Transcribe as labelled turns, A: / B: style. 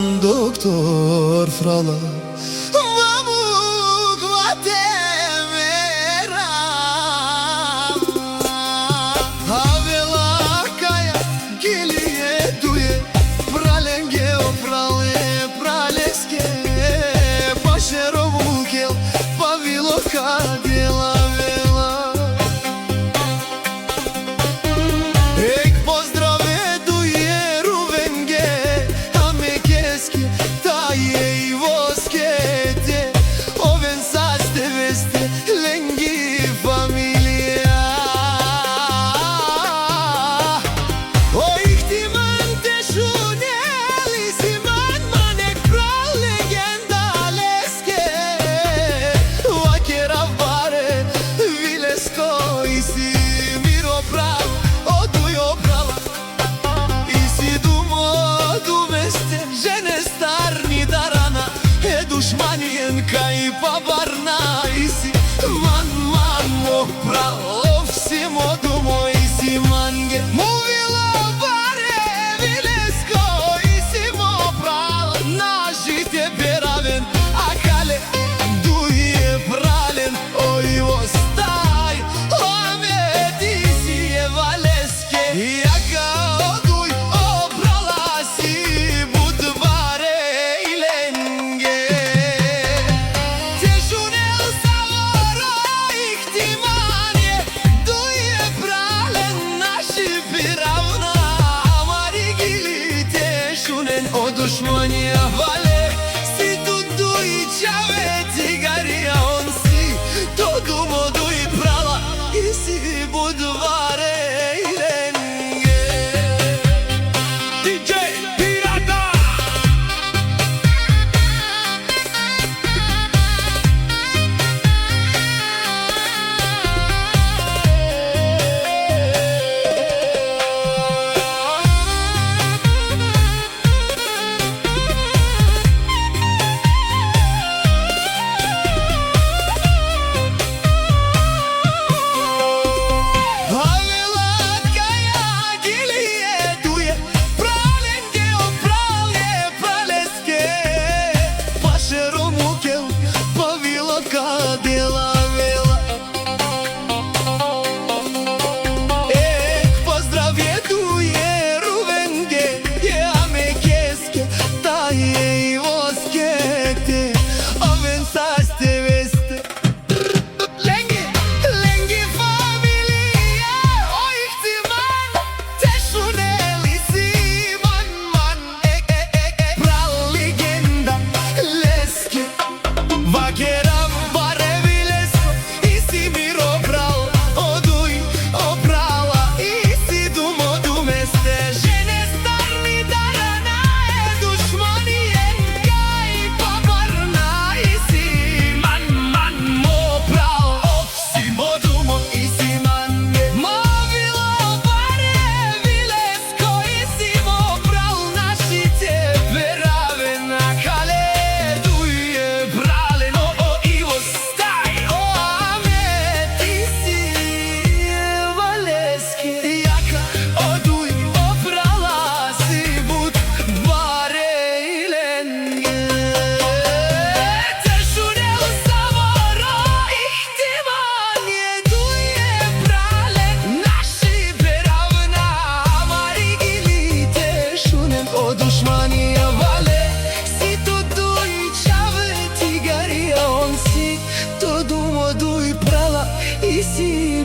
A: Doktor frala Vamuk vatemera Havela kaya giliye duye Pralenge oprale praleske Pašerovu kel pavilo kadela vela Ek pozdrave duye ruvenge Amekeski taje i voskete Oven saste veste lengi familija O ihtiman te šunjeli si man manek prav legenda leske Vakera vare vilesko i si miro prav odujo prava I si dumo dumeste žene starni darana E dušmanijen kaj pabarna I si man mok prav Ovsi modumo I si mange Muvila bare vilesko I si mo prav Nažite beraven A kale duje pralen Oj ostaj Ove ti si je valeske Jaka oduj obrala si budvare I lenge Te žunel savoro ihtimanje Duje pralen naši piravna Amari gili te žunen o dušmanja vale Si tu duj čave cigarija on si To dumo duj prala I si budvare I lenge DJ Pirata Havela kaya giliye duye Pralenge oprale praleske Pašeromu kel pavilo kadela vela Ek pozdrav je duje ruvenge Je amekeske taje I voskete Oven saste veste Lengi familija O ihtiman Te šuneli si man Pral legenda leske Vakera bare vilesko I si miro pral Oduj oprala I si dumo dumeste Žene starni darana E dušmanijen kaj pabarna I si man mo pral Ovsi modumo I si mange Movilo bare vilesko I si mo pral Našite verave na kale Duje pralen O I ostaj O ame ti si valeske Jaka oduj oprala si bud bare I lenge Te šunel savoro ihtimanje Duje pralen naši beravna Amari gili te šunem o dušmanija vale Si to duj čave cigarija on si To dumo duj prala I si